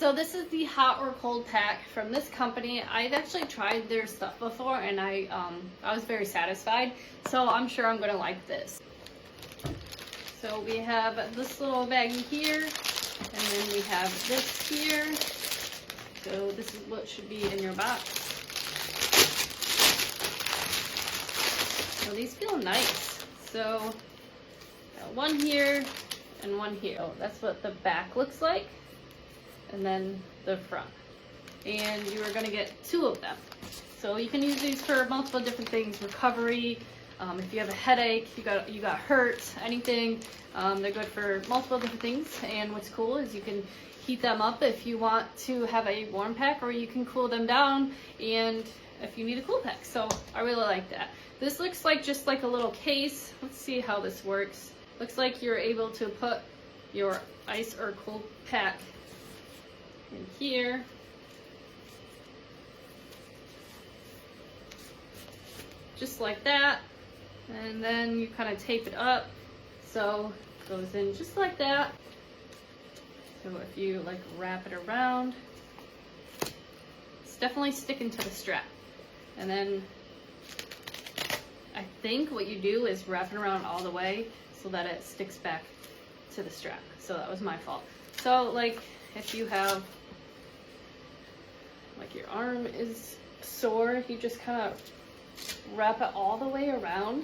So this is the hot or cold pack from this company. I've actually tried their stuff before and I was very satisfied. So I'm sure I'm gonna like this. So we have this little baggie here, and then we have this here. So this is what should be in your box. So these feel nice. So got one here and one here. Oh, that's what the back looks like. And then the front. And you are going to get 2 of them. So you can use these for multiple different things. Recovery, if you have a headache, you got hurt, anything. They're good for multiple different things. And what's cool is you can heat them up if you want to have a warm pack, or you can cool them down and if you need a cool pack. So I really like that. This looks like just like a little case. Let's see how this works. Looks like you're able to put your ice or cold pack in here. Just like that. And then you kind of tape it up. So it goes in just like that. So if you like wrap it around, it's definitely sticking to the strap. And then I think what you do is wrap it around all the way so that it sticks back to the strap. So that was my fault. So like if you have, like your arm is sore, you just kind of wrap it all the way around.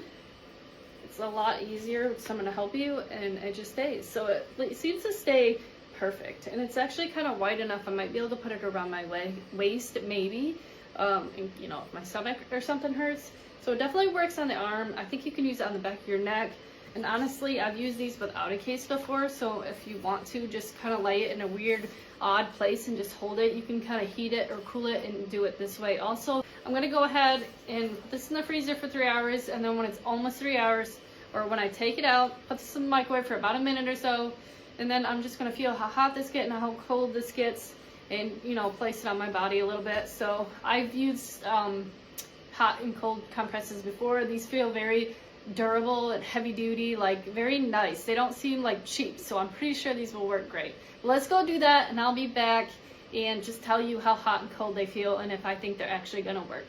It's a lot easier with someone to help you, and it just stays. So it seems to stay perfect, and it's actually kind of wide enough. I might be able to put it around my waist maybe, and, you know, if my stomach or something hurts. So it definitely works on the arm. I think you can use it on the back of your neck. And honestly, I've used these without a case before, so if you want to just kind of lay it in a weird, odd place and just hold it, you can kind of heat it or cool it and do it this way also. I'm going to go ahead and put this in the freezer for 3 hours, and then when it's almost 3 hours, or when I take it out, put this in the microwave for about a minute or so, and then I'm just going to feel how hot this gets and how cold this gets, and, you know, place it on my body a little bit. So I've used hot and cold compresses before. These feel very durable and heavy duty, like very nice. They don't seem like cheap, so I'm pretty sure these will work great. Let's go do that, and I'll be back and just tell you how hot and cold they feel and if I think they're actually gonna work.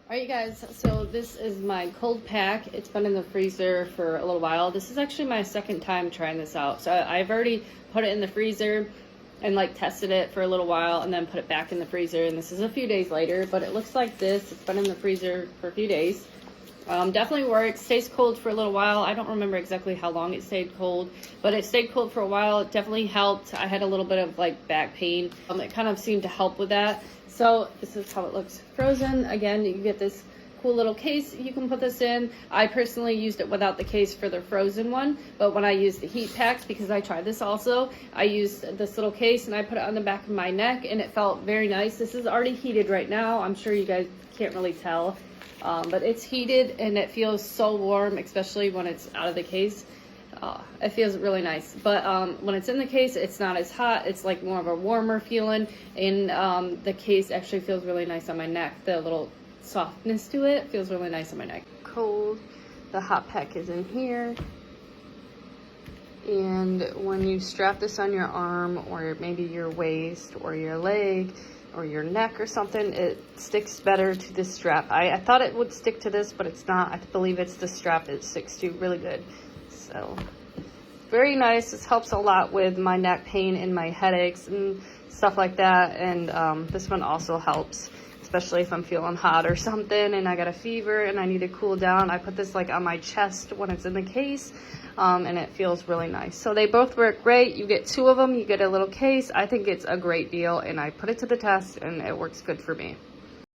Alright, you guys, so this is my cold pack. It's been in the freezer for a little while. This is actually my second time trying this out. So I've already put it in the freezer and like tested it for a little while and then put it back in the freezer, and this is a few days later, but it looks like this. It's been in the freezer for a few days. Definitely works. Stays cold for a little while. I don't remember exactly how long it stayed cold, but it stayed cold for a while. It definitely helped. I had a little bit of like back pain. It kind of seemed to help with that. So this is how it looks frozen. Again, you get this cool little case you can put this in. I personally used it without the case for the frozen one, but when I used the heat packs, because I tried this also, I used this little case and I put it on the back of my neck, and it felt very nice. This is already heated right now. I'm sure you guys can't really tell. But it's heated and it feels so warm, especially when it's out of the case. It feels really nice. But when it's in the case, it's not as hot. It's like more of a warmer feeling, and the case actually feels really nice on my neck. The little softness to it feels really nice on my neck. Cold. The hot pack is in here. And when you strap this on your arm, or maybe your waist or your leg or your neck or something, it sticks better to this strap. I thought it would stick to this, but it's not. I believe it's the strap it sticks to really good. So very nice. This helps a lot with my neck pain and my headaches and stuff like that. And this one also helps, especially if I'm feeling hot or something and I got a fever and I need to cool down. I put this like on my chest when it's in the case, and it feels really nice. So they both work great. You get 2 of them, you get a little case. I think it's a great deal, and I put it to the test and it works good for me.